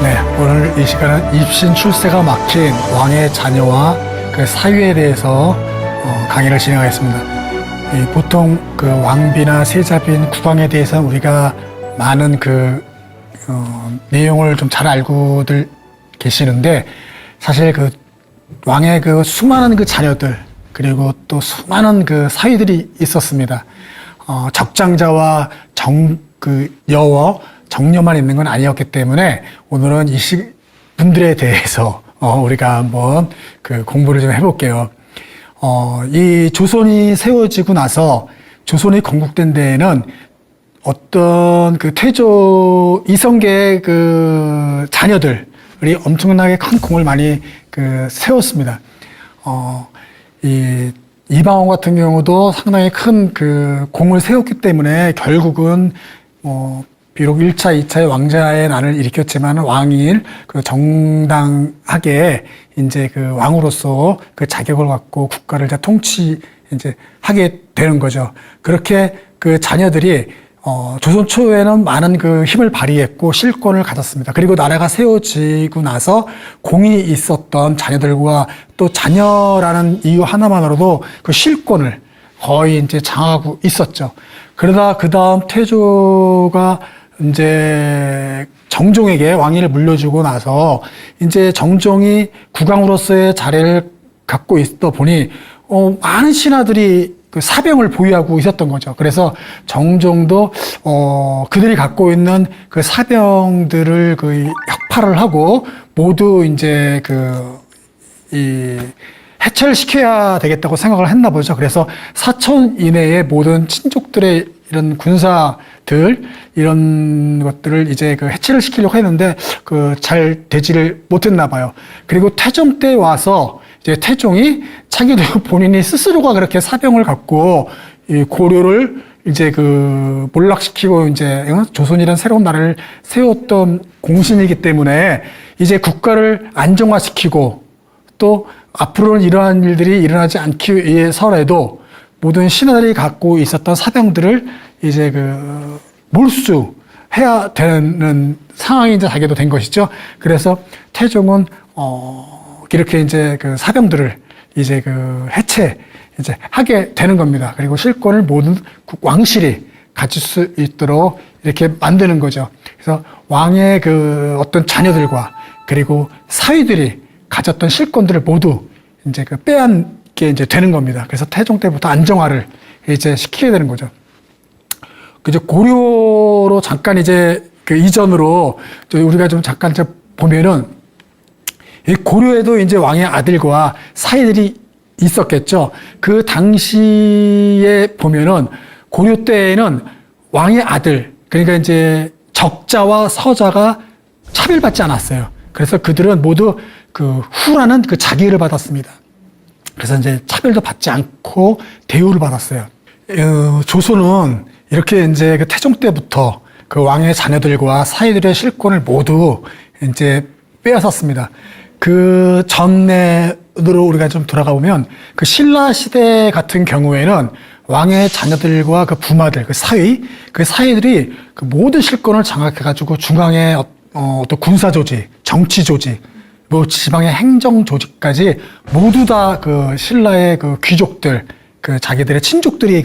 네, 오늘 이 시간은 입신 출세가 막힌 왕의 자녀와 그 사유에 대해서 강의를 진행하겠습니다. 보통 그 왕비나 세자빈, 국왕에 대해서는 우리가 많은 내용을 좀 잘 알고들 계시는데, 사실 그 왕의 그 수많은 그 자녀들, 그리고 또 수많은 그 사위들이 있었습니다. 적장자와 여워, 정녀만 있는 건 아니었기 때문에 오늘은 이 분들에 대해서 우리가 한번 그 공부를 좀 해볼게요. 이 조선이 세워지고 나서 조선이 건국된 데에는 어떤 그 태조 이성계의 그 자녀들이 엄청나게 큰 공을 많이 그 세웠습니다. 이방원 같은 경우도 상당히 큰 그 공을 세웠기 때문에 결국은 비록 1차, 2차의 왕자의 난을 일으켰지만 왕일 그 정당하게 이제 그 왕으로서 그 자격을 갖고 국가를 이제 이제 하게 되는 거죠. 그렇게 그 자녀들이 조선 초에는 많은 그 힘을 발휘했고 실권을 가졌습니다. 그리고 나라가 세워지고 나서 공이 있었던 자녀들과 또 자녀라는 이유 하나만으로도 그 실권을 거의 이제 장악하고 있었죠. 그러다 그 다음 태조가 이제 정종에게 왕위를 물려주고 나서 이제 정종이 국왕으로서의 자리를 갖고 있다 보니 많은 신하들이 그 사병을 보유하고 있었던 거죠. 그래서 정종도 그들이 갖고 있는 그 사병들을 그 혁파를 하고 모두 이제 해체를 시켜야 되겠다고 생각을 했나 보죠. 그래서 사천 이내의 모든 친족들의 이런 군사들, 이런 것들을 이제 그 해체를 시키려고 했는데, 잘 되지를 못했나 봐요. 그리고 태종 때 와서 이제 태종이 자기도 본인이 스스로가 그렇게 사병을 갖고 이 고려를 이제 몰락시키고 이제 조선이라는 새로운 나라를 세웠던 공신이기 때문에 이제 국가를 안정화시키고 또 앞으로는 이러한 일들이 일어나지 않기 위해서라도 모든 신하들이 갖고 있었던 사병들을 이제 몰수해야 되는 상황이 이제 자기도 된 것이죠. 그래서 태종은 이렇게 이제 사병들을 이제 해체 이제 하게 되는 겁니다. 그리고 실권을 모든 왕실이 가질 수 있도록 이렇게 만드는 거죠. 그래서 왕의 어떤 자녀들과 그리고 사위들이 가졌던 실권들을 모두 이제 빼앗게 이제 되는 겁니다. 그래서 태종 때부터 안정화를 이제 시키게 되는 거죠. 이제 고려로 잠깐 이제 이전으로 우리가 좀 잠깐 보면은 이 고려에도 이제 왕의 아들과 사위들이 있었겠죠. 그 당시에 보면은 고려 때에는 왕의 아들, 그러니까 이제 적자와 서자가 차별받지 않았어요. 그래서 그들은 모두 후라는 자기를 받았습니다. 그래서 이제 차별도 받지 않고 대우를 받았어요. 조선은 이렇게 이제 태종 때부터 왕의 자녀들과 사위들의 실권을 모두 이제 빼앗았습니다. 전내로 우리가 좀 돌아가 보면 신라 시대 같은 경우에는 왕의 자녀들과 부마들, 사위들이 모든 실권을 장악해가지고 중앙의 어떤 군사 조직, 정치 조직, 지방의 행정 조직까지 모두 다 신라의 귀족들, 자기들의 친족들이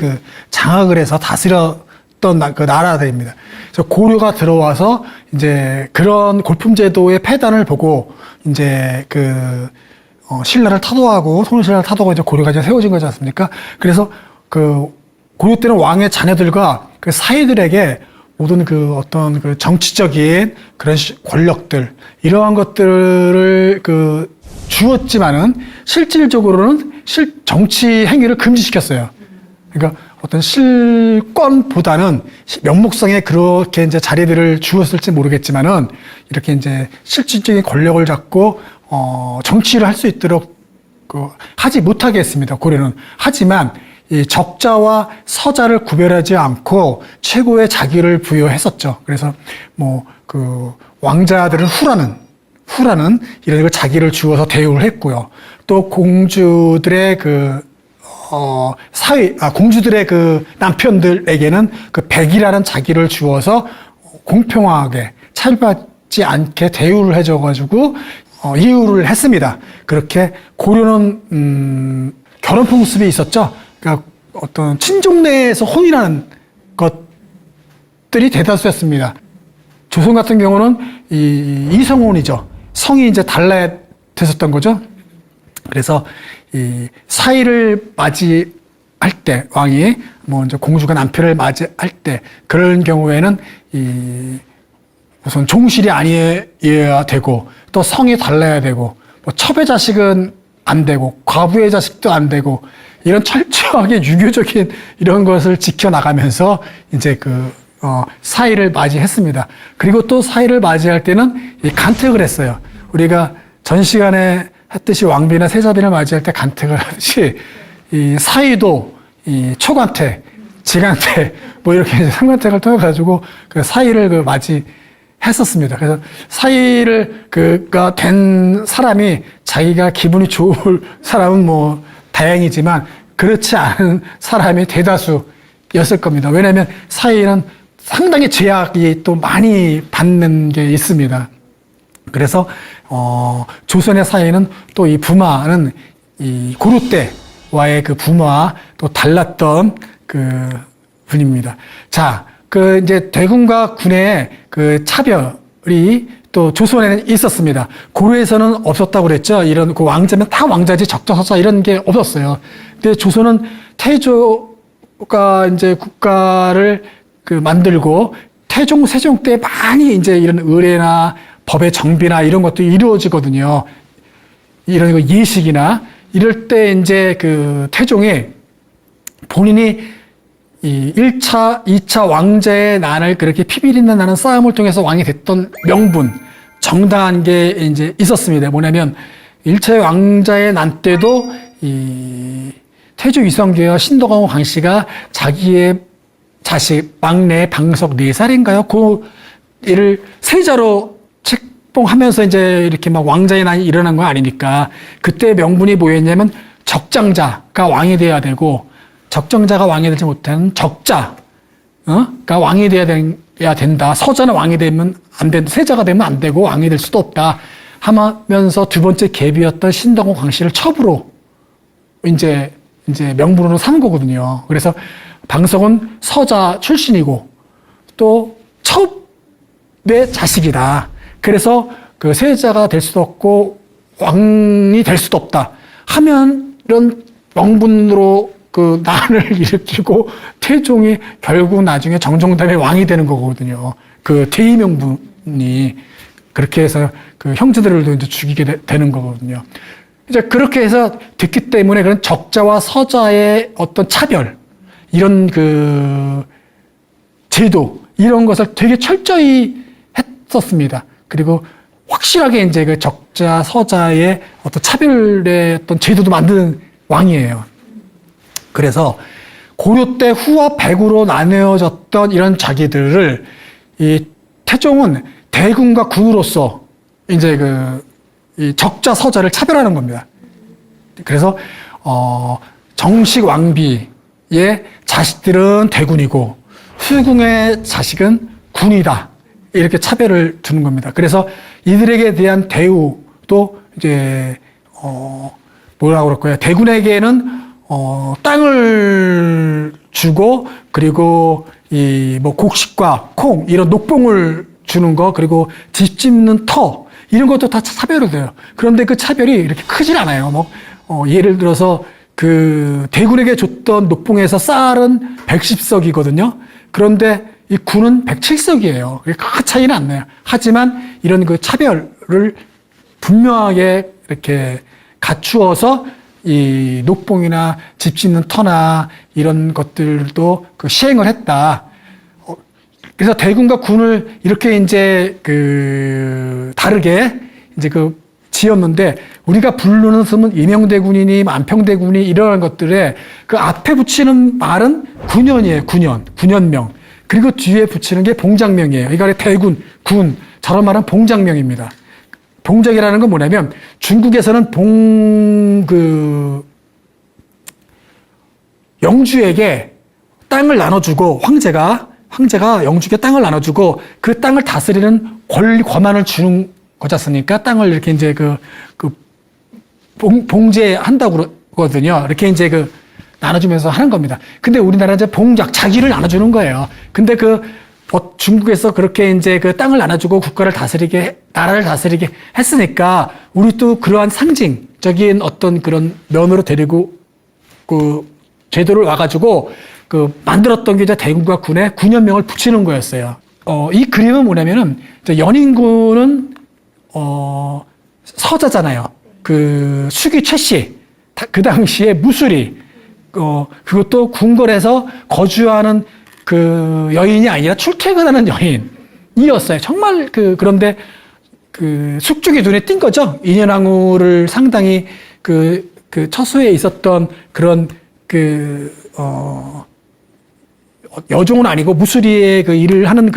장악을 해서 다스렸던 나라들입니다. 그래서 고려가 들어와서 이제 그런 골품제도의 폐단을 보고 이제 신라를 타도하고 송신라를 타도하고 이제 고려가 이제 세워진 거지 않습니까? 그래서 고려 때는 왕의 자녀들과 사위들에게 모든 어떤 정치적인 그런 권력들, 이러한 것들을 주었지만은 실질적으로는 정치 행위를 금지시켰어요. 그러니까 어떤 실권보다는 명목상에 그렇게 이제 자리들을 주었을지 모르겠지만은 이렇게 이제 실질적인 권력을 잡고 정치를 할 수 있도록 하지 못하게 했습니다. 고려는. 하지만 이 적자와 서자를 구별하지 않고 최고의 자기를 부여했었죠. 그래서 왕자들은 후라는 이런 걸 자기를 주어서 대우를 했고요. 또 공주들의 공주들의 남편들에게는 백이라는 자기를 주어서 공평하게 차별받지 받지 않게 대우를 해줘가지고 이유를 했습니다. 그렇게 고려는 결혼 풍습이 있었죠. 그러니까 어떤 친족 내에서 혼인하는 것들이 대다수였습니다. 조선 같은 경우는 이성혼이죠. 성이 이제 달라야 됐었던 거죠. 그래서 이 사위를 맞이할 때, 왕이 뭐 이제 공주가 남편을 맞이할 때 그런 경우에는 우선 종실이 아니어야 되고, 또 성이 달라야 되고, 뭐 첩의 자식은 안 되고, 과부의 자식도 안 되고, 이런 철저하게 유교적인 이런 것을 지켜나가면서 이제 사위를 맞이했습니다. 그리고 또 사위를 맞이할 때는 간택을 했어요. 우리가 전 시간에 했듯이 왕비나 세자비를 맞이할 때 간택을 하듯이 이 사위도 이 초간택, 지간택, 뭐 이렇게 삼간택을 통해 가지고 그 사위를 맞이했었습니다. 그래서 사위를 그가 된 사람이 자기가 기분이 좋을 사람은 뭐 다행이지만 그렇지 않은 사람이 대다수였을 겁니다. 왜냐하면 사위는 상당히 제약이 또 많이 받는 게 있습니다. 그래서 조선의 사위는 또 이 부마는 이 고려 때와의 그 부마와 또 달랐던 그 분입니다. 자, 이제 대군과 군의 그 차별이 또 조선에는 있었습니다. 고려에서는 없었다고 그랬죠. 이런 그 왕자면 다 왕자지 적자 서자 이런 게 없었어요. 근데 조선은 태조가 이제 국가를 만들고 태종, 세종 때 많이 이제 이런 의례나 법의 정비나 이런 것도 이루어지거든요. 이런 거 예식이나 이럴 때 이제 태종이 본인이 이 1차, 2차 왕자의 난을 그렇게 피비린내 나는 싸움을 통해서 왕이 됐던 명분, 정당한 게 이제 있었습니다. 뭐냐면 1차 왕자의 난 때도 이 태조 이성계와 신덕왕후 강씨가 자기의 자식 막내 방석 4살인가요? 얘를 세자로 책봉하면서 이제 이렇게 막 왕자의 난이 일어난 거 아니니까 그때 명분이 뭐였냐면 적장자가 왕이 돼야 되고 적정자가 왕이 되지 못하는 적자가 왕이 돼야 된다. 서자는 왕이 되면 안 된다. 세자가 되면 안 되고 왕이 될 수도 없다. 하면서 두 번째 계비였던 신덕왕 광씨를 첩으로 이제 명분으로 삼은 거거든요. 그래서 방석은 서자 출신이고 또 첩의 자식이다. 그래서 그 세자가 될 수도 없고 왕이 될 수도 없다. 하면 이런 명분으로 그 난을 일으키고 태종이 결국 나중에 정종담의 왕이 되는 거거든요. 그 대의명분이 그렇게 해서 그 형제들을 이제 죽이게 되는 거거든요. 이제 그렇게 해서 됐기 때문에 그런 적자와 서자의 어떤 차별, 이런 제도, 이런 것을 되게 철저히 했었습니다. 그리고 확실하게 이제 그 적자, 서자의 어떤 차별의 어떤 제도도 만드는 왕이에요. 그래서 고려 때 후와 백으로 나뉘어졌던 이런 자기들을 이 태종은 대군과 군으로서 이제 이 적자 서자를 차별하는 겁니다. 그래서 정식 왕비의 자식들은 대군이고 수궁의 자식은 군이다. 이렇게 차별을 두는 겁니다. 그래서 이들에게 대한 대우도 이제 뭐라고 그럴까요? 대군에게는 땅을 주고 그리고 뭐 곡식과 콩 이런 녹봉을 주는 거 그리고 집 짓는 터 이런 것도 다 차별이 돼요. 그런데 그 차별이 이렇게 크진 않아요. 뭐 예를 들어서 그 대군에게 줬던 녹봉에서 쌀은 110석이거든요. 그런데 이 군은 107석이에요. 큰 차이는 안 나요. 하지만 이런 그 차별을 분명하게 이렇게 갖추어서 이 녹봉이나 집 짓는 터나 이런 것들도 시행을 했다. 그래서 대군과 군을 이렇게 이제 다르게 이제 지었는데 우리가 부르는 스은 임영대군이니 안평대군이 이런 것들에 그 앞에 붙이는 말은 군연이에요. 군연명. 그리고 뒤에 붙이는 게 봉장명이에요. 그러니까 대군, 군, 저런 말은 봉장명입니다. 봉장이라는 건 뭐냐면 중국에서는 영주에게 땅을 나눠주고 황제가 영주에게 땅을 나눠주고 그 땅을 다스리는 권한을 주는 거지 않습니까? 땅을 이렇게 이제 봉제한다고 그러거든요. 이렇게 이제 나눠주면서 하는 겁니다. 근데 우리나라는 이제 봉작, 자기를 나눠주는 거예요. 근데 중국에서 그렇게 이제 땅을 나눠주고 국가를 다스리게, 나라를 다스리게 했으니까 우리 또 그러한 상징적인 어떤 그런 면으로 데리고 제도를 와가지고 만들었던 게 이제 대군과 군의 군연명을 붙이는 거였어요. 이 그림은 뭐냐면은 연인군은 서자잖아요. 수기 최씨, 그 당시에 무술이 그것도 궁궐에서 거주하는 여인이 아니라 출퇴근하는 여인이었어요. 정말 그런데 숙주의 눈에 띈 거죠. 인현왕후를 상당히 처소에 있었던 그런 여종은 아니고 무술이의 일을 하는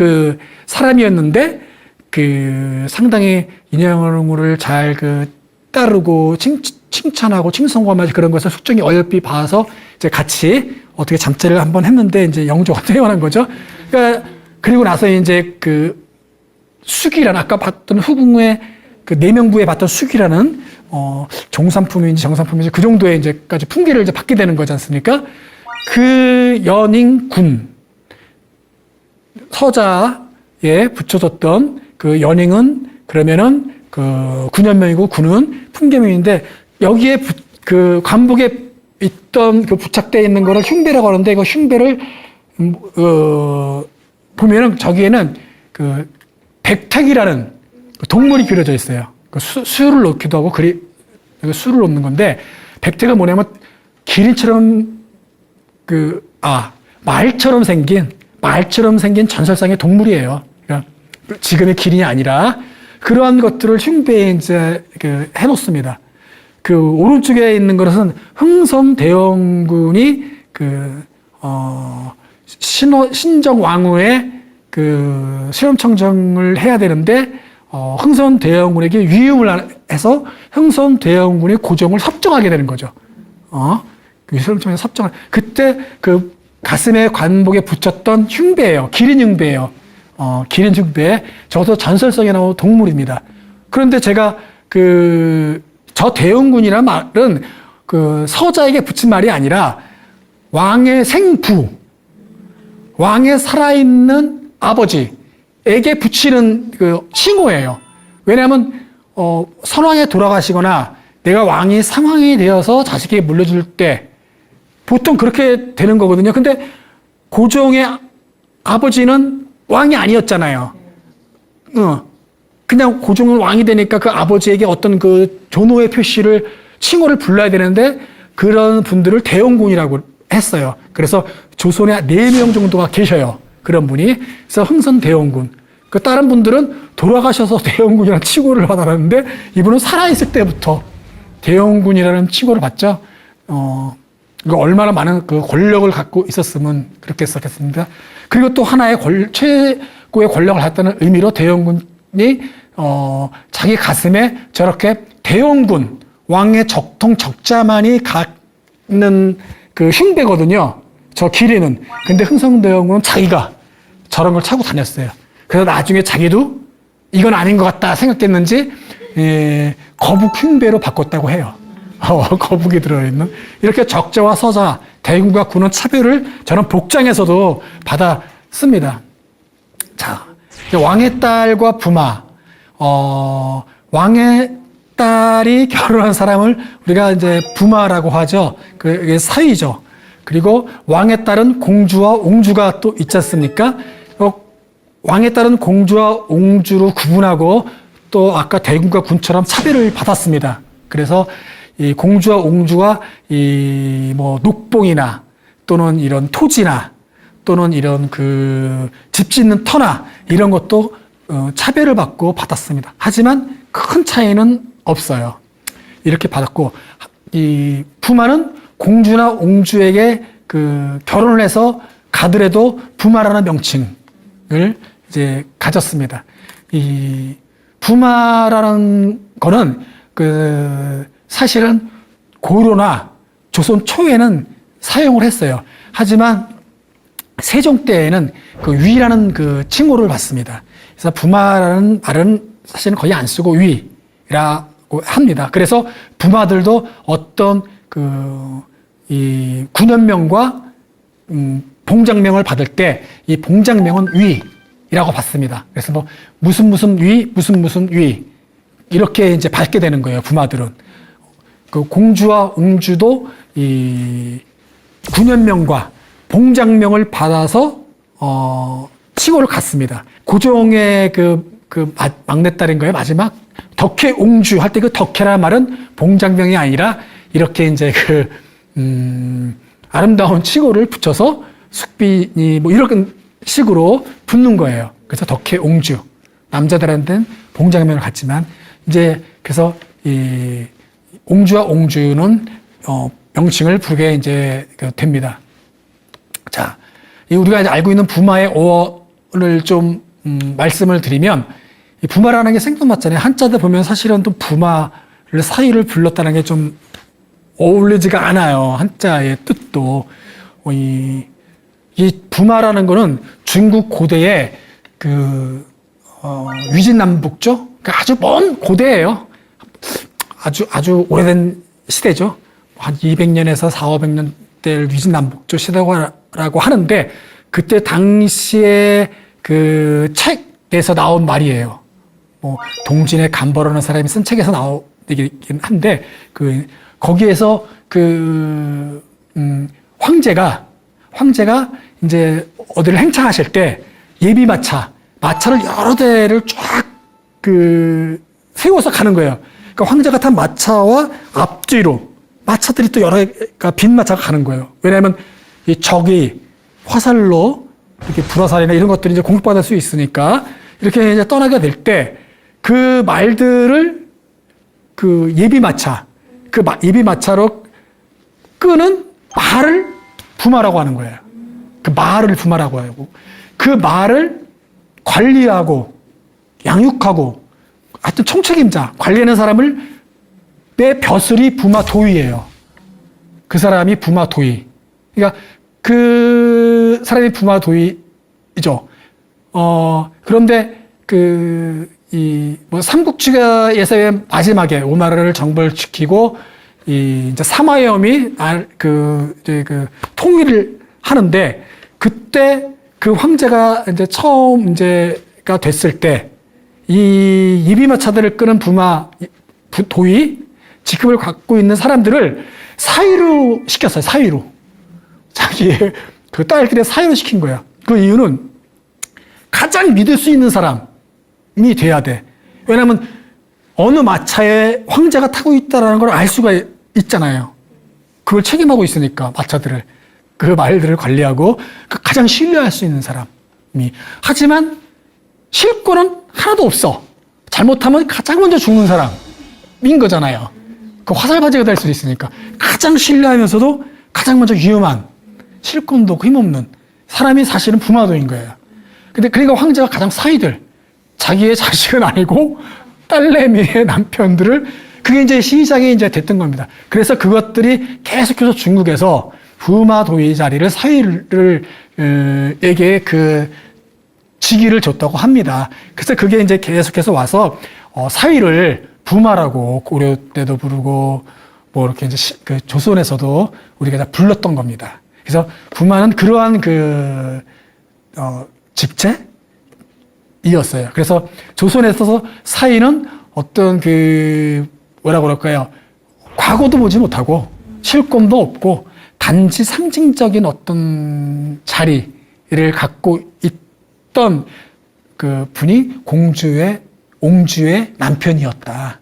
사람이었는데 상당히 인현왕후를 잘 따르고 칭찬하고 칭송하면서 그런 것을 숙종이 어여삐 봐서 이제 같이 어떻게 잠자리를 한번 했는데 이제 영조가 퇴원한 거죠. 그러니까 그리고 나서 이제 수기라는 아까 봤던 후궁의 내명부에 봤던 수기라는 종산품인지 정산품인지 그 정도의 이제까지 풍기를 이제 받게 되는 거지 않습니까? 그 연인군 서자에 붙여졌던 연인은 그러면은 군연명이고 군은 풍계명인데 여기에 관복에 있던 부착되어 있는 거를 흉배라고 하는데 이거 흉배를 보면은 저기에는 백택이라는 동물이 그려져 있어요. 수를 놓기도 하고 수를 놓는 건데 백택은 뭐냐면 기린처럼 말처럼 생긴 전설상의 동물이에요. 그러니까 지금의 기린이 아니라 그러한 것들을 흉배에 이제 해놓습니다. 오른쪽에 있는 것은 흥선대원군이 신정왕후의 수렴청정을 해야 되는데 흥선대원군에게 위임을 해서 흥선대원군의 고정을 섭정하게 되는 거죠. 수렴청에서 섭정을 그때 가슴에 관복에 붙였던 흉배예요. 기린 흉배예요. 기린 흉배. 저도 전설성에 나오는 동물입니다. 그런데 제가 저 대원군이라는 말은 서자에게 붙인 말이 아니라 왕의 생부, 왕의 살아있는 아버지에게 붙이는 칭호예요. 왜냐하면 선왕에 돌아가시거나 내가 왕이 상왕이 되어서 자식에게 물려줄 때 보통 그렇게 되는 거거든요. 근데 고종의 아버지는 왕이 아니었잖아요. 그냥 고종은 왕이 되니까 그 아버지에게 어떤 존호의 표시를, 칭호를 불러야 되는데 그런 분들을 대원군이라고 했어요. 그래서 조선에 4명 정도가 계셔요. 그런 분이. 그래서 흥선대원군. 다른 분들은 돌아가셔서 대원군이라는 칭호를 받았는데 이분은 살아있을 때부터 대원군이라는 칭호를 받죠. 이거 얼마나 많은 권력을 갖고 있었으면 그렇게 했었겠습니까? 그리고 또 하나의 최고의 권력을 갖다는 의미로 대원군이 자기 가슴에 저렇게 대원군, 왕의 적자만이 갖는 흉배거든요. 저 기린은. 근데 흥선대원군은 자기가 저런 걸 차고 다녔어요. 그래서 나중에 자기도 이건 아닌 것 같다 생각했는지 거북 흉배로 바꿨다고 해요. 거북이 들어있는. 이렇게 적자와 서자, 대군과 군은 차별을 저는 복장에서도 받았습니다. 자, 왕의 딸과 부마. 왕의 딸이 결혼한 사람을 우리가 이제 부마라고 하죠. 그게 사위죠. 그리고 왕의 딸은 공주와 옹주가 또 있지 않습니까? 왕의 딸은 공주와 옹주로 구분하고 또 아까 대군과 군처럼 차별을 받았습니다. 그래서 이 공주와 옹주와 녹봉이나 또는 이런 토지나 또는 이런 집 짓는 터나 이런 것도 차별을 받고 받았습니다. 하지만 큰 차이는 없어요. 이렇게 받았고, 이 부마는 공주나 옹주에게 결혼을 해서 가더라도 부마라는 명칭을 이제 가졌습니다. 이 부마라는 거는 사실은 고려나 조선 초에는 사용을 했어요. 하지만 세종 때에는 그 위라는 그 칭호를 받습니다. 그래서 부마라는 말은 사실은 거의 안 쓰고 위라고 합니다. 그래서 부마들도 어떤 이 군원명과 봉장명을 받을 때 이 봉장명은 위라고 받습니다. 그래서 뭐 무슨 위, 무슨 위 이렇게 이제 받게 되는 거예요. 부마들은 그 공주와 옹주도 이 군원명과 봉장명을 받아서 칭호를 갖습니다. 고종의 그 막내딸인 거예요. 마지막 덕혜옹주 할 때 그 덕혜라는 말은 봉장명이 아니라 이렇게 이제 아름다운 칭호를 붙여서 숙빈이 뭐 이런 식으로 붙는 거예요. 그래서 덕혜옹주 남자들한테는 봉장명을 갖지만 이제 그래서 이 옹주와 옹주는 명칭을 부르게 이제 됩니다. 자, 우리가 이제 알고 있는 부마의 어원을 좀 말씀을 드리면 이 부마라는 게 생뚱맞잖아요. 한자들 보면 사실은 또 부마를 사위를 불렀다는 게 좀 어울리지가 않아요. 한자의 뜻도 이 부마라는 거는 중국 고대의 위진남북조, 그러니까 아주 먼 고대예요. 아주 오래된 시대죠. 한 200년에서 400~500년 대 위진남북조 시대라고 하는데 그때 당시에 그 책에서 나온 말이에요. 뭐 동진의 간보라는 사람이 쓴 책에서 나오긴 한데 거기에서 황제가 이제 어디를 행차하실 때 예비 마차를 여러 대를 쫙 세워서 가는 거예요. 그러니까 황제가 탄 마차와 앞뒤로 마차들이 또 여러 개가 빈 마차가 가는 거예요. 왜냐하면 이 적이 화살로 이렇게 불화살이나 이런 것들이 이제 공격받을 수 있으니까 이렇게 이제 떠나게 될 때 그 말들을 예비 마차로 끄는 말을 부마라고 하는 거예요. 그 말을 부마라고 하고 그 말을 관리하고 양육하고 하여튼 총책임자 관리하는 사람을 내 벼슬이 부마 도의예요. 그 사람이 부마 도의. 그러니까 그 사람이 부마 도의이죠. 그런데 삼국지가에서의 마지막에 오나라를 정벌시키고 이제 사마염이 통일을 하는데 그때 그 황제가 이제 처음 이제가 됐을 때 이 예비마차들을 끄는 부마 도의 직급을 갖고 있는 사람들을 사위로 시켰어요. 사위로. 자기의 그 딸들의 사위로 시킨 거야. 그 이유는 가장 믿을 수 있는 사람이 돼야 돼. 왜냐하면 어느 마차에 황제가 타고 있다는 걸 알 수가 있잖아요. 그걸 책임하고 있으니까 마차들을 그 말들을 관리하고 가장 신뢰할 수 있는 사람이. 하지만 실권은 하나도 없어. 잘못하면 가장 먼저 죽는 사람인 거잖아요. 그 화살바지가 될 수도 있으니까 가장 신뢰하면서도 가장 먼저 위험한 실권도 없고 힘없는 사람이 사실은 부마도인 거예요. 근데 그러니까 황제가 가장 사위들 자기의 자식은 아니고 딸내미의 남편들을 그게 이제 시작이 이제 됐던 겁니다. 그래서 그것들이 계속해서 중국에서 부마도의 자리를 사위에게 직위를 줬다고 합니다. 그래서 그게 이제 계속해서 와서 사위를 부마라고 고려 때도 부르고 뭐 이렇게 이제 조선에서도 우리가 다 불렀던 겁니다. 그래서 부마는 그러한 직책이었어요. 그래서 조선에서 사위는 어떤 뭐라고 그럴까요? 과거도 보지 못하고 실권도 없고 단지 상징적인 어떤 자리를 갖고 있던 그 분이 옹주의 남편이었다.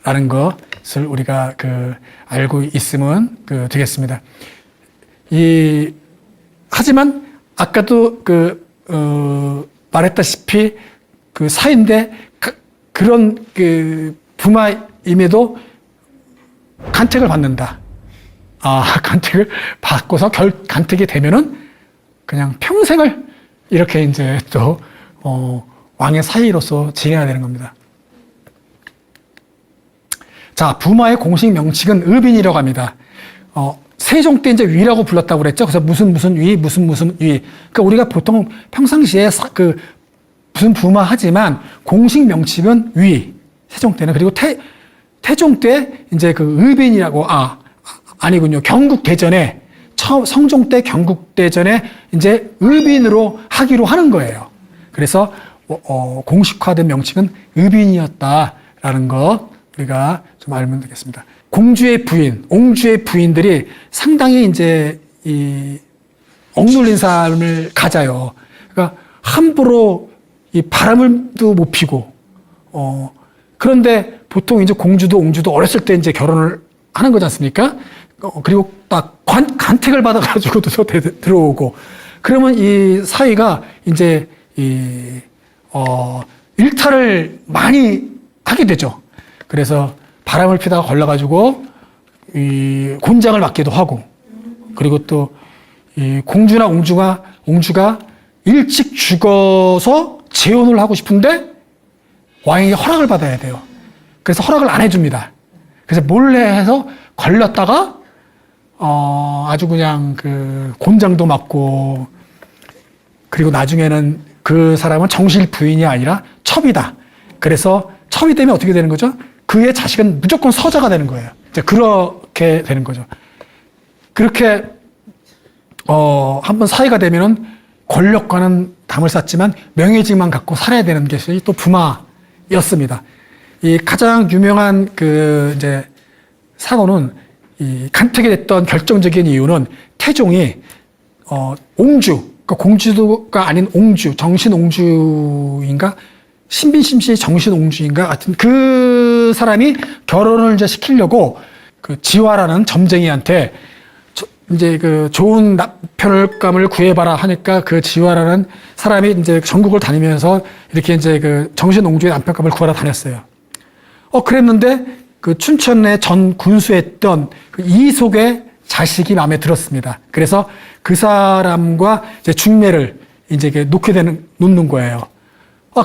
라는 것을 우리가 알고 있으면 되겠습니다. 하지만 아까도 말했다시피 사인데 그런 부마임에도 간택을 받는다. 간택을 받고서 간택이 되면은 그냥 평생을 이렇게 이제 또 왕의 사위로서 지내야 되는 겁니다. 자, 부마의 공식 명칭은 의빈이라고 합니다. 세종 때 이제 위라고 불렀다고 그랬죠. 그래서 무슨 위, 무슨 위. 그러니까 우리가 보통 평상시에 무슨 부마 하지만 공식 명칭은 위. 세종 때는. 그리고 태종 때 이제 그 의빈이라고, 아니군요. 경국대전에, 성종 때 경국대전에 이제 의빈으로 하기로 하는 거예요. 그래서, 공식화된 명칭은 의빈이었다라는 것 우리가 좀 알면 되겠습니다. 공주의 부인, 옹주의 부인들이 상당히 이제 이 억눌린 삶을 가져요. 그러니까 함부로 이 바람을도 못 피고, 그런데 보통 이제 공주도 옹주도 어렸을 때 이제 결혼을 하는 거지 않습니까? 그리고 딱 간택을 받아가지고도 들어오고, 그러면 이 사위가 이제 일탈을 많이 하게 되죠. 그래서 바람을 피다가 걸려가지고 이 곤장을 맞기도 하고, 그리고 또 이 공주나 옹주가 일찍 죽어서 재혼을 하고 싶은데 왕에게 허락을 받아야 돼요. 그래서 허락을 안 해줍니다. 그래서 몰래 해서 걸렸다가 아주 그냥 그 곤장도 맞고, 그리고 나중에는 그 사람은 정실 부인이 아니라 첩이다. 그래서 첩이 되면 어떻게 되는 거죠? 그의 자식은 무조건 서자가 되는 거예요. 이제 그렇게 되는 거죠. 그렇게 한번 사위가 되면은 권력과는 담을 쌓지만 명예직만 갖고 살아야 되는 것이 또 부마였습니다. 이 가장 유명한 그 이제 사고는 이 간택이 됐던 결정적인 이유는 태종이 옹주, 그러니까 공주가 아닌 옹주, 정신옹주인가? 신빈심씨 정신옹주인가? 하여튼 그 사람이 결혼을 이제 시키려고 그 지화라는 점쟁이한테 이제 그 좋은 편을감을 구해봐라 하니까 그 지화라는 사람이 이제 전국을 다니면서 이렇게 이제 그 정신옹주의 남편감을 구하러 다녔어요. 그랬는데 그 춘천에 전 군수했던 그 이속의 자식이 마음에 들었습니다. 그래서 그 사람과 이제 중매를 이제 놓는 거예요.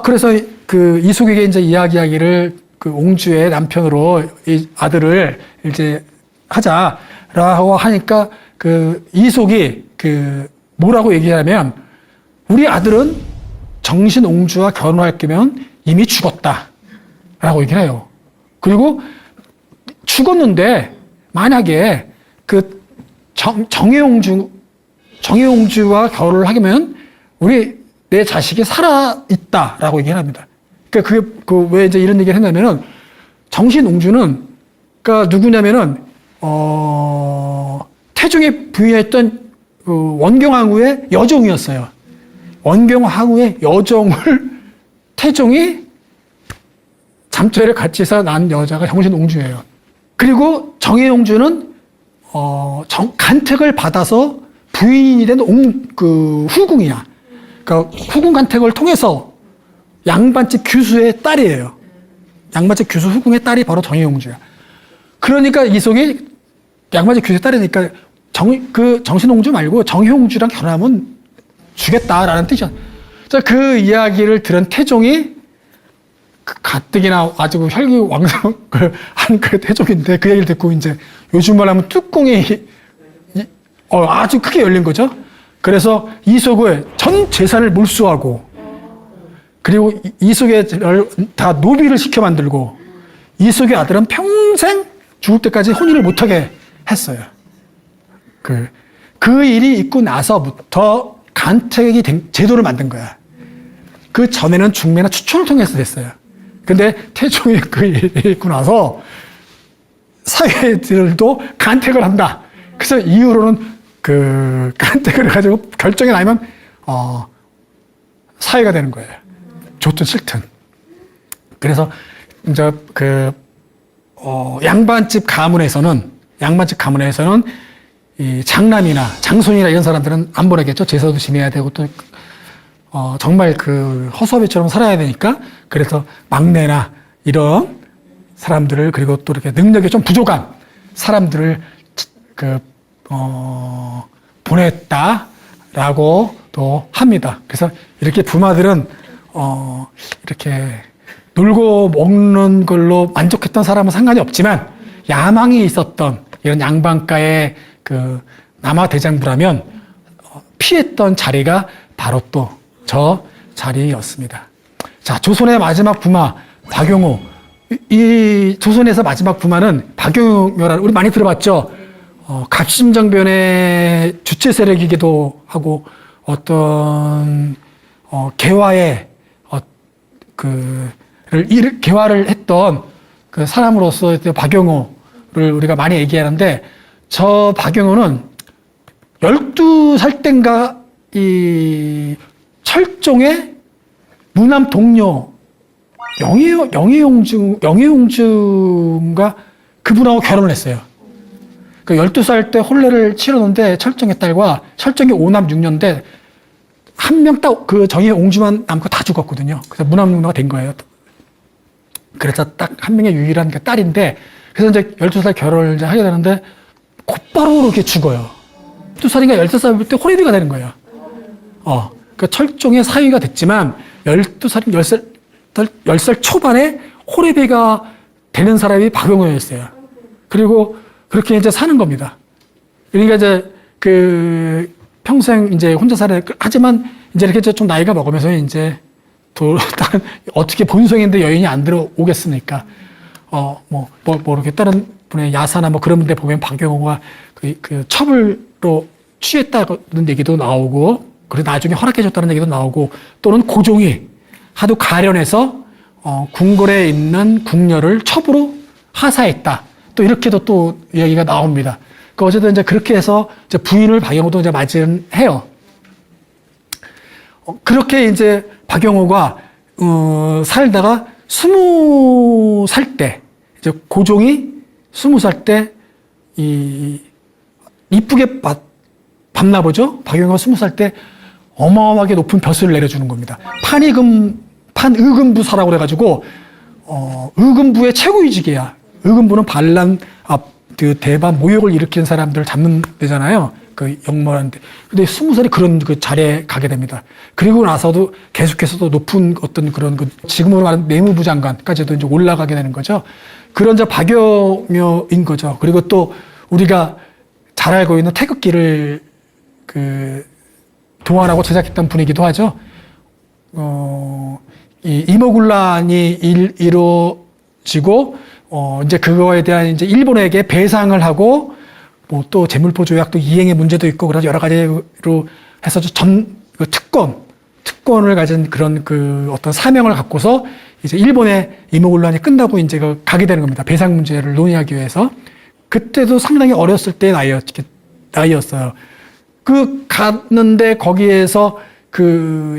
그래서 그 이속에게 이제 이야기하기를 그 옹주의 남편으로 이 아들을 이제 하자라고 하니까 그 이속이 그 뭐라고 얘기하면, 우리 아들은 정신옹주와 결혼할 거면 이미 죽었다라고 얘기를 해요. 그리고 죽었는데 만약에 그 정혜옹주와 결혼을 하면 내 자식이 살아있다라고 얘기를 합니다. 그러니까 그게 왜 이제 이런 얘기를 했냐면은, 정신옹주는 그러니까 누구냐면은 태종이 부인했던 그 원경항우의 여종이었어요. 원경항우의 여종을 태종이 잠자리를 같이 해서 낳은 여자가 정신옹주예요. 그리고 정혜옹주는 간택을 받아서 부인이 된 후궁이야. 그러니까 후궁 간택을 통해서 양반집 규수의 딸이에요. 양반집 규수 후궁의 딸이 바로 정혜옹주야. 그러니까 이속이 양반집 규수의 딸이니까 정신옹주 말고 정혜옹주랑 결혼하면 주겠다라는 뜻이야. 그 이야기를 들은 태종이 가뜩이나 아주 혈기왕성한 그 태종인데, 그 얘기를 듣고 이제 요즘 말하면 뚜껑이 아주 크게 열린 거죠. 그래서 이속을 전 재산을 몰수하고, 그리고 이속의 다 노비를 시켜 만들고, 이속의 아들은 평생 죽을 때까지 혼인을 못하게 했어요. 그 일이 있고 나서부터 간택이 제도를 만든 거야. 그 전에는 중매나 추천을 통해서 됐어요. 근데 태종이 그 일이 있고 나서 사회들도 간택을 한다. 그래서 이후로는 그 간택을 해가지고 결정이 나면 사회가 되는 거예요. 좋든 싫든. 그래서 이제 양반집 가문에서는 이 장남이나 장손이나 이런 사람들은 안 보내겠죠. 제사도 지내야 되고 또 정말 그 허수아비처럼 살아야 되니까, 그래서 막내나 이런 사람들을, 그리고 또 이렇게 능력이 좀 부족한 사람들을 보냈다라고 또 합니다. 그래서 이렇게 부마들은 이렇게 놀고 먹는 걸로 만족했던 사람은 상관이 없지만, 야망이 있었던 이런 양반가의 그 남아 대장부라면 피했던 자리가 바로 또 저 자리였습니다. 자, 조선의 마지막 부마 박용호. 이 조선에서 마지막 부마는 박용호라는 우리 많이 들어봤죠. 갑심정변의 주체 세력이기도 하고 어떤 개화의 개화를 했던 그 사람으로서 박용호를 우리가 많이 얘기하는데 저 박용호는 12살 땐가 이 철종의 무남 동료 영의용주인가 그분하고 결혼을 했어요. 그 12살 때 혼례를 치르는데 철종의 딸과 철종이 5남 6녀인데 한 명 딱 그 정의용주만 남고 다 죽었거든요. 그래서 무남동녀가 된 거예요. 그래서 딱 한 명의 유일한 그 딸인데 그래서 이제 12살 결혼을 이제 하게 되는데 곧바로 이렇게 죽어요. 12살인가 13살 때 호래비가 되는 거예요. 그 철종의 사위가 됐지만 12살, 10살 초반에 호래비가 되는 사람이 박용호였어요. 그리고 그렇게 이제 사는 겁니다. 그러니까 이제 그 평생 이제 혼자 살아야 하지만 이제 이렇게 좀 나이가 먹으면서 이제 어떻게 본성인데 여인이 안 들어오겠습니까? 이렇게 다른 분의 야사나 뭐 그런 데 보면 박용호가 그 첩을로 취했다는 얘기도 나오고, 그리고 나중에 허락해줬다는 얘기도 나오고, 또는 고종이 하도 가련해서 궁궐에 있는 궁녀를 첩으로 하사했다. 또 이렇게도 또 이야기가 나옵니다. 그 어쨌든 이제 그렇게 해서 이제 부인을 박용호도 이제 맞이해요. 그렇게 이제 박용호가 살다가 20살 때 이제 고종이 20살 때 이쁘게 봤나 보죠. 박용호가 20살 때 어마어마하게 높은 벼슬을 내려주는 겁니다. 판의금부사라고 그래가지고 의금부의 최고위직이야. 의금부는 반란, 그 대반 모욕을 일으킨 사람들을 잡는 데잖아요. 그 영모한테. 근데 20살이 그런 그 자리에 가게 됩니다. 그리고 나서도 계속해서도 높은 어떤 그런 지금으로 말하는 내무부 장관까지도 이제 올라가게 되는 거죠. 그런 이제 박용호인 거죠. 그리고 또 우리가 잘 알고 있는 태극기를 도안하고 제작했던 분이기도 하죠. 이 임오군란이 이루어지고, 이제 그거에 대한 이제 일본에게 배상을 하고, 뭐 또 재물포 조약도 이행의 문제도 있고, 그래서 여러 가지로 해서 특권을 가진 그런 어떤 사명을 갖고서 이제 일본의 임오군란이 끝나고 이제 가게 되는 겁니다. 배상 문제를 논의하기 위해서. 그때도 상당히 어렸을 때의 나이였어요. 갔는데 거기에서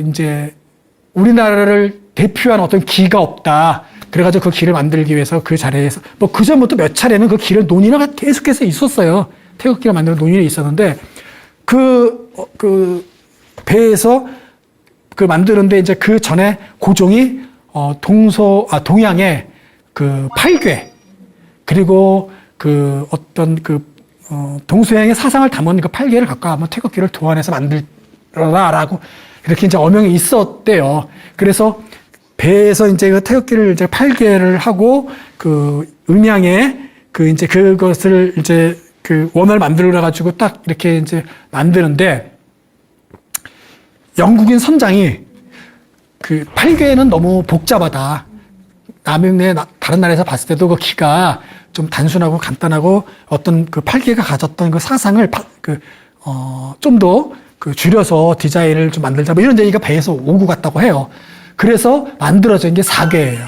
이제 우리나라를 대표한 어떤 기가 없다. 그래가지고 그 길을 만들기 위해서 그 자리에서 그 전부터 몇 차례는 그 길을 논의가 계속해서 있었어요. 태극기를 만드는 논의가 있었는데 배에서 만드는데 이제 그 전에 고종이 동양의 팔괘 그리고 동서양의 사상을 담은 팔괘를 갖고 한번 태극기를 도안해서 만들어라라고 이렇게 이제 어명이 있었대요. 그래서 배에서 이제 태극기를 이제 팔괘를 하고 음양에 이제 그것을 이제 원을 만들어 가지고 딱 이렇게 이제 만드는데 영국인 선장이 팔괘는 너무 복잡하다. 다른 나라에서 봤을 때도 그 기가 좀 단순하고 간단하고 어떤 팔괘가 가졌던 그 사상을 좀 더 줄여서 디자인을 좀 만들자. 뭐 이런 얘기가 배에서 오고 갔다고 해요. 그래서 만들어진 게 사괘예요.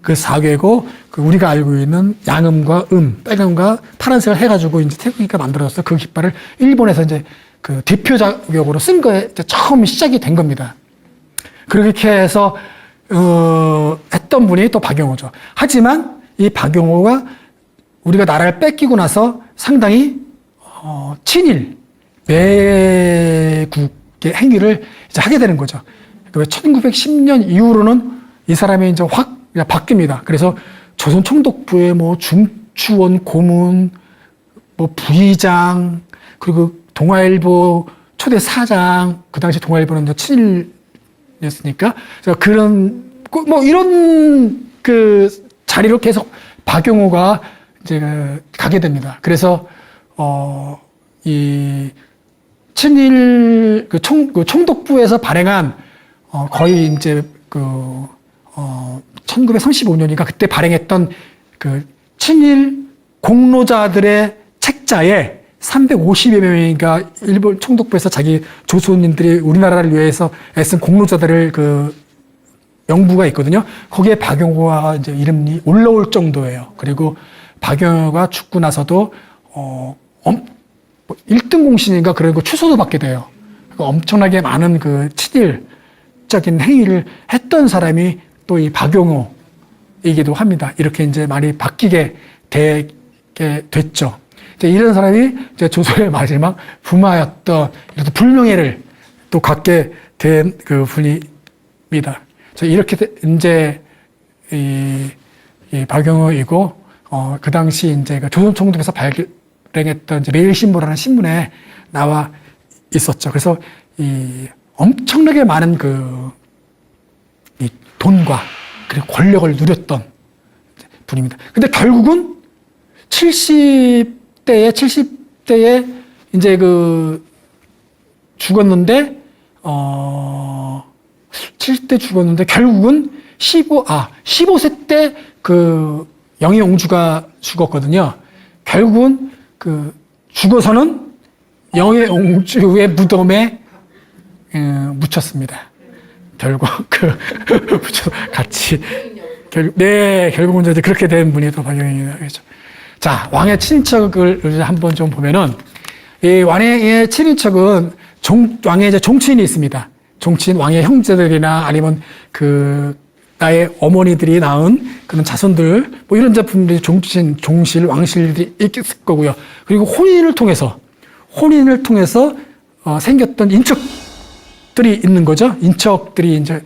그 사괘고 우리가 알고 있는 양음과 빨강과 파란색을 해가지고 이제 태극기가 만들어졌어요. 그 깃발을 일본에서 이제 대표적으로 쓴 거에 처음 시작이 된 겁니다. 그렇게 해서 했던 분이 또 박용호죠. 하지만 이 박용호가 우리가 나라를 뺏기고 나서 상당히 친일 매국의 행위를 이제 하게 되는 거죠. 1910년 이후로는 이 사람이 이제 확 바뀝니다. 그래서 조선 총독부의 중추원 고문, 부의장, 그리고 동아일보 초대 사장, 그 당시 동아일보는 이제 친일이었으니까, 그런, 이런 자리로 계속 박용호가 이제 가게 됩니다. 그래서, 이 친일 그 총독부에서 발행한 거의 이제 1935년인가 그때 발행했던 그 친일 공로자들의 책자에 350여 명인가 일본 총독부에서 자기 조선인들이 우리나라를 위해서 애쓴 공로자들을 그 명부가 있거든요. 거기에 박용호가 이제 이름이 올라올 정도예요. 그리고 박용호가 죽고 나서도 1등 공신인가 그런 거 취소도 받게 돼요. 그러니까 엄청나게 많은 그 친일적인 행위를 했던 사람이 또 이 박용호이기도 합니다. 이렇게 이제 많이 바뀌게 되게 됐죠. 이제 이런 사람이 이제 조선의 마지막 부마였던 이런 불명예를 또 갖게 된 그 분입니다. 이렇게 이제 이 박용호이고 그 당시 이제 그 조선 총독에서 발행했던 이제 매일신보라는 신문에 나와 있었죠. 그래서 이 엄청나게 많은 이 돈과 그리고 권력을 누렸던 분입니다. 근데 결국은 70대에 이제 죽었는데 70대 죽었는데 결국은 15세 때 그 영의옹주가 죽었거든요. 결국은 죽어서는 영의옹주의 무덤에 묻혔습니다. 결국 같이 결국은 이제 그렇게 된 분이 또 박용인이죠. 자, 왕의 친인척을 한번 좀 보면은 이 왕의 친인척은 왕의 이제 종친이 있습니다. 종친, 왕의 형제들이나 아니면 나의 어머니들이 낳은 그런 자손들, 뭐 이런 분들이 종친, 종실, 왕실들이 있을 거고요. 그리고 혼인을 통해서 생겼던 인척들이 있는 거죠. 인척들이 이제,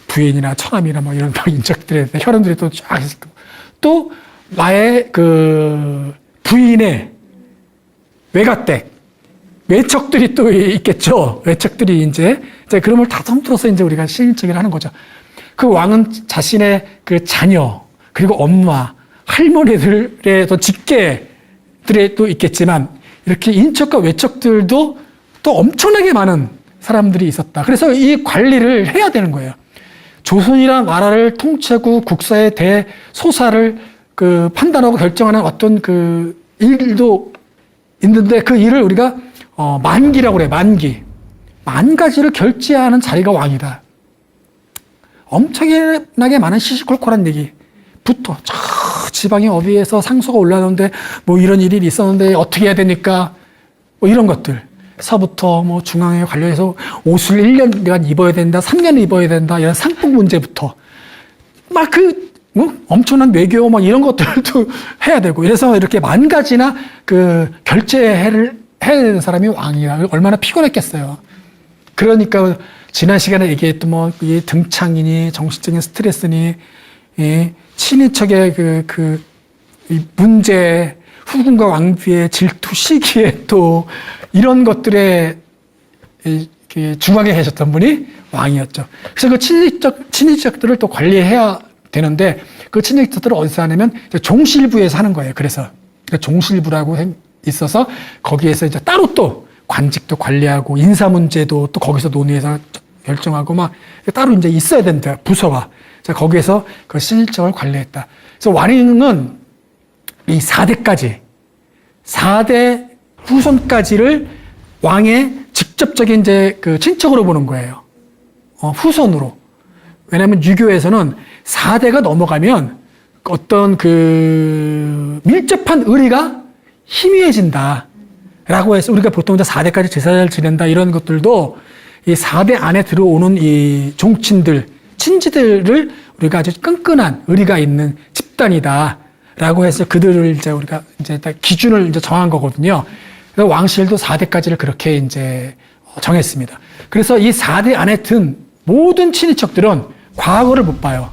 부인이나 처남이나 뭐 이런 인척들의 혈연들이 또 쫙 있을 거고. 또, 나의 부인의 외가댁, 외척들이 또 있겠죠. 외척들이 이제 그런 걸 다 통틀어서 이제 우리가 친인척이라 하는 거죠. 그 왕은 자신의 그 자녀, 그리고 엄마, 할머니들의 또 직계들에 또 있겠지만, 이렇게 인척과 외척들도 또 엄청나게 많은 사람들이 있었다. 그래서 이 관리를 해야 되는 거예요. 조선이라는 나라를 통치하고 국사의 대소사를 판단하고 결정하는 어떤 일도 있는데 그 일을 우리가 만기라고 그래요. 만 가지를 결제하는 자리가 왕이다. 엄청나게 많은 시시콜콜한 얘기부터 지방의 어디에서 상소가 올라오는데 뭐 이런 일이 있었는데 어떻게 해야 되니까 뭐 이런 것들 서부터 뭐 중앙에 관련해서 옷을 1년간 입어야 된다, 3년 입어야 된다 이런 상품 문제부터 막 엄청난 외교 막 이런 것들도 해야 되고 이래서 이렇게 만 가지나 결제를 해야 되는 사람이 왕이라 얼마나 피곤했겠어요. 그러니까 지난 시간에 얘기했던 이 등창이니 정신적인 스트레스니 이 친인척의 이 문제, 후궁과 왕비의 질투 시기에 또 이런 것들에 중앙에 계셨던 분이 왕이었죠. 그래서 친인척들을 또 관리해야 되는데 그 친인척들을 어디서 하냐면 종실부에서 하는 거예요. 그래서 종실부라고 있어서 거기에서 이제 따로 또 관직도 관리하고 인사 문제도 또 거기서 논의해서 결정하고 막 따로 이제 있어야 된다. 부서가. 거기에서 그 친인척을 관리했다. 그래서 왕은 이 4대 후손까지를 왕의 직접적인 이제 친척으로 보는 거예요. 후손으로. 왜냐하면 유교에서는 4대가 넘어가면 어떤 밀접한 의리가 희미해진다. 라고 해서 우리가 보통 이제 4대까지 제사를 지낸다 이런 것들도 이 4대 안에 들어오는 이 종친들, 친지들을 우리가 아주 끈끈한 의리가 있는 집단이다. 라고 해서 그들을 이제 우리가 이제 기준을 이제 정한 거거든요. 그래서 왕실도 4대까지를 그렇게 이제 정했습니다. 그래서 이 4대 안에 든 모든 친인척들은 과거를 못 봐요.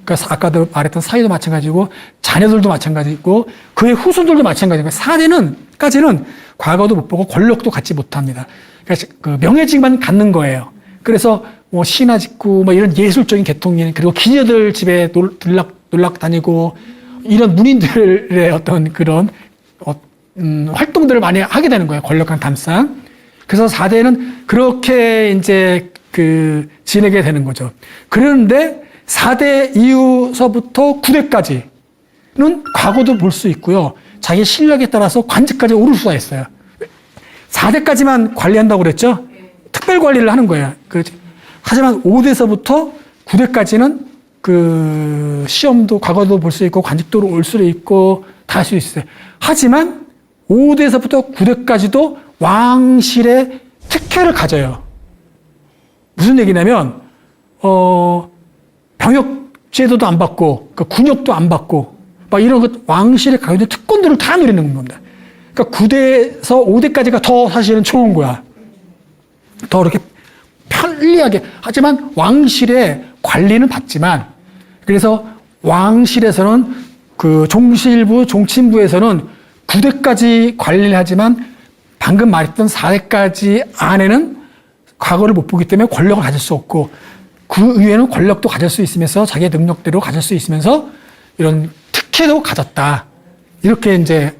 그러니까 아까도 말했던 사위도 마찬가지고 자녀들도 마찬가지고 그의 후손들도 마찬가지고 4대는까지는 과거도 못 보고 권력도 갖지 못합니다. 그러니까 명예직만 갖는 거예요. 그래서 뭐 시나 짓고 뭐 이런 예술적인 계통인 그리고 기녀들 집에 놀락 다니고 이런 문인들의 어떤 그런 활동들을 많이 하게 되는 거예요. 권력간 담상. 그래서 4대는 그렇게 이제 지내게 되는 거죠. 그런데 4대 이후서부터 9대까지는 과거도 볼 수 있고요. 자기 실력에 따라서 관직까지 오를 수가 있어요. 4대까지만 관리한다고 그랬죠? 특별 관리를 하는 거예요. 하지만 5대에서부터 9대까지는 시험도 과거도 볼 수 있고 관직도 올 수 있고 다 할 수 있어요. 하지만 5대에서부터 9대까지도 왕실의 특혜를 가져요. 무슨 얘기냐면 병역제도도 안 받고 군역도 안 받고 막 이런 왕실의 가지고 있는 특권들을 다 누리는 겁니다. 그러니까 9대에서 5대까지가 더 사실은 좋은 거야. 더 이렇게 편리하게. 하지만 왕실의 관리는 받지만, 그래서 왕실에서는 종실부, 종친부에서는 9대까지 관리를 하지만 방금 말했던 4대까지 안에는 과거를 못 보기 때문에 권력을 가질 수 없고, 그 이후에는 권력도 가질 수 있으면서 자기의 능력대로 가질 수 있으면서 이런 특혜도 가졌다. 이렇게 이제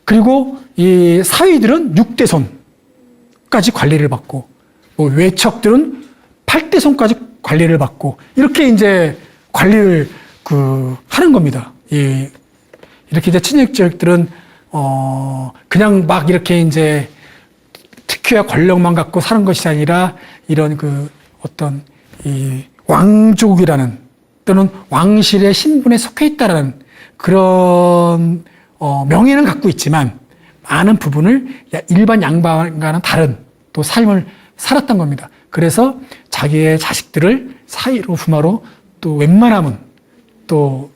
그리고 이 사위들은 6대손까지 관리를 받고, 외척들은 8대손까지 관리를 받고, 이렇게 이제 관리를 하는 겁니다. 이렇게 이제 친인척들은 그냥 막 이렇게 이제 특혜와 권력만 갖고 사는 것이 아니라 이런 어떤 이 왕족이라는 또는 왕실의 신분에 속해 있다라는 그런 명예는 갖고 있지만 많은 부분을 일반 양반과는 다른 또 삶을 살았던 겁니다. 그래서 자기의 자식들을 사위로 부마로 또 웬만하면 또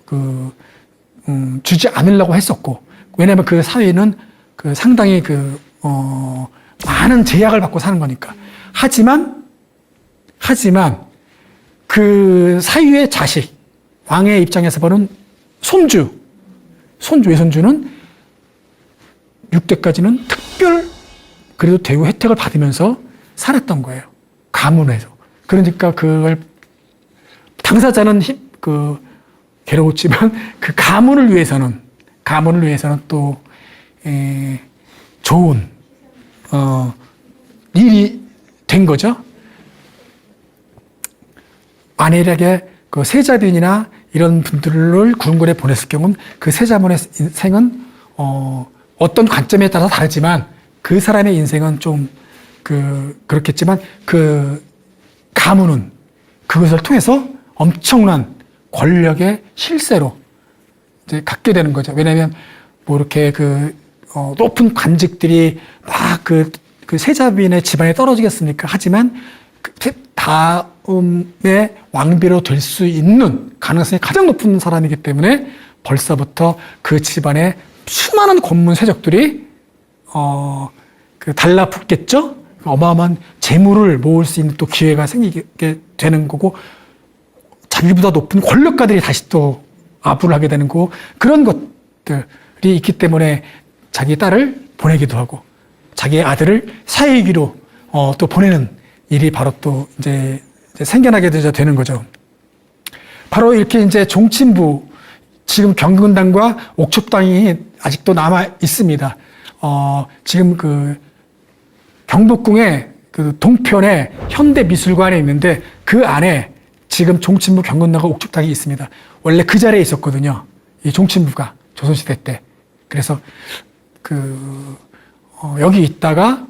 주지 않으려고 했었고, 왜냐하면 그 사위는 상당히 많은 제약을 받고 사는 거니까. 하지만 그 사위의 자식, 왕의 입장에서 보는 외손주는 6대까지는 특별 그래도 대우 혜택을 받으면서 살았던 거예요. 가문에서. 그러니까 그걸 당사자는 괴로웠지만 그 가문을 위해서는 또 좋은 일이 된 거죠. 만일에 세자빈이나 이런 분들을 구은굴에 보냈을 경우는 그 세자분의 인생은 어떤 관점에 따라서 다르지만 그 사람의 인생은 좀 그렇겠지만 그 가문은 그것을 통해서 엄청난 권력의 실세로 이제 갖게 되는 거죠. 왜냐하면 이렇게 높은 관직들이 막 그 세자빈의 집안에 떨어지겠습니까? 하지만 다음에 왕비로 될 수 있는 가능성이 가장 높은 사람이기 때문에 벌써부터 그 집안에 수많은 권문 세족들이 달라붙겠죠. 어마어마한 재물을 모을 수 있는 또 기회가 생기게 되는 거고, 자기보다 높은 권력가들이 다시 또 아부를 하게 되는 거고, 그런 것들이 있기 때문에 자기 딸을 보내기도 하고 자기의 아들을 사위기로 또 보내는 일이 바로 또 이제 생겨나게 되는 거죠. 바로 이렇게 이제 종친부, 지금 경근당과 옥첩당이 아직도 남아 있습니다. 지금 경복궁의 동편에 현대미술관에 있는데 그 안에 지금 종친부 경근당과 옥첩당이 있습니다. 원래 그 자리에 있었거든요. 이 종친부가 조선시대 때. 그래서 여기 있다가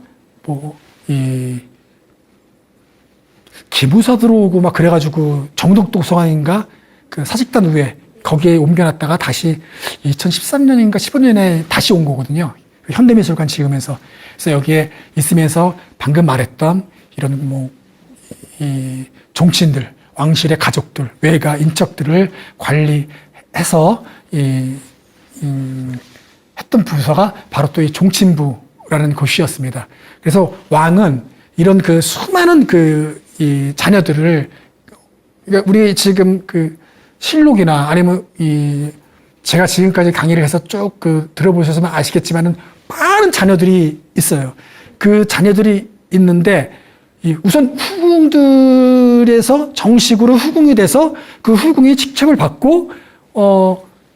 기부사 들어오고 막 그래가지고 정덕도서관인가 사직단 위에 거기에 옮겨놨다가 다시 2013년인가 15년에 다시 온 거거든요. 현대미술관 지으면서. 그래서 여기에 있으면서 방금 말했던 이런 이 종친들, 왕실의 가족들, 외가, 인척들을 관리해서 했던 부서가 바로 또 이 종친부라는 곳이었습니다. 그래서 왕은 이런 수많은 이 자녀들을, 그러니까 우리 지금 실록이나 아니면 제가 지금까지 강의를 해서 쭉 들어보셨으면 아시겠지만은 많은 자녀들이 있어요. 그 자녀들이 있는데 우선 후궁들에서 정식으로 후궁이 돼서 그 후궁이 직책을 받고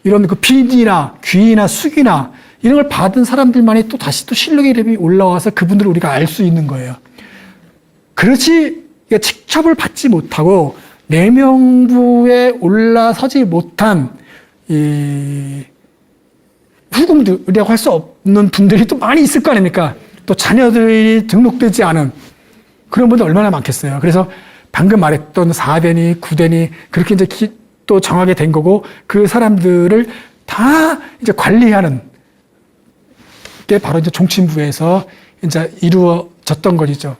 이런 빈이나 귀이나 숙이나 이런 걸 받은 사람들만이 또 다시 또 실력의 이름이 올라와서 그분들을 우리가 알 수 있는 거예요. 그렇지, 직첩을 받지 못하고 내명부에 올라서지 못한 이 후궁들이라고 할 수 없는 분들이 또 많이 있을 거 아닙니까? 또 자녀들이 등록되지 않은 그런 분들 얼마나 많겠어요. 그래서 방금 말했던 4대니 9대니 그렇게 이제 또 정하게 된 거고, 그 사람들을 다 이제 관리하는 게 바로 이제 종친부에서 이제 이루어졌던 것이죠.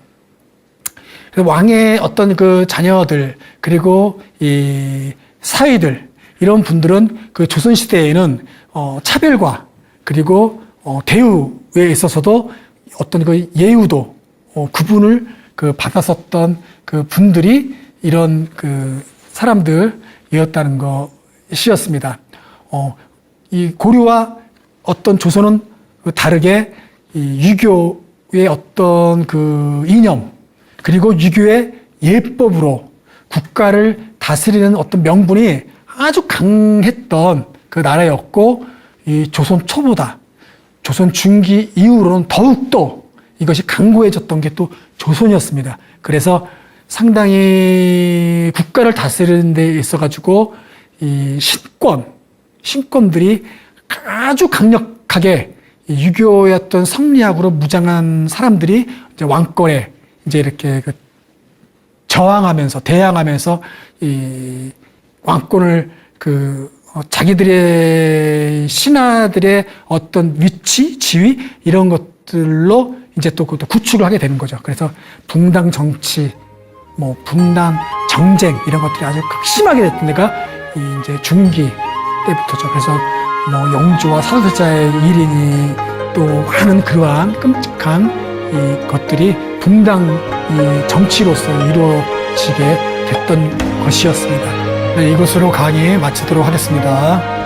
그래서 왕의 어떤 그 자녀들, 그리고 이 사위들, 이런 분들은 그 조선시대에는 차별과 그리고 대우에 있어서도 어떤 그 예우도 구분을 그 받았었던 그 분들이 이런 그 사람들이었다는 것이었습니다. 이 고려와 어떤 조선은 다르게 이 유교의 어떤 그 이념, 그리고 유교의 예법으로 국가를 다스리는 어떤 명분이 아주 강했던 그 나라였고, 이 조선 초보다 조선 중기 이후로는 더욱더 이것이 강고해졌던 게 또 조선이었습니다. 그래서 상당히 국가를 다스리는 데 있어가지고 이 신권들이 아주 강력하게 유교의 어떤 성리학으로 무장한 사람들이 이제 왕권에 이제 이렇게 그 저항하면서 대항하면서 이 왕권을 자기들의 신하들의 어떤 위치, 지위 이런 것들로 이제 또 그것도 구축을 하게 되는 거죠. 그래서 붕당 정치, 붕당 정쟁 이런 것들이 아주 극심하게 됐던 데가 이제 중기 때부터죠. 그래서 영조와 사도세자의 일인이 또 많은 그러한 끔찍한 이 것들이 붕당 이 정치로서 이루어지게 됐던 것이었습니다. 네, 이것으로 강의 마치도록 하겠습니다.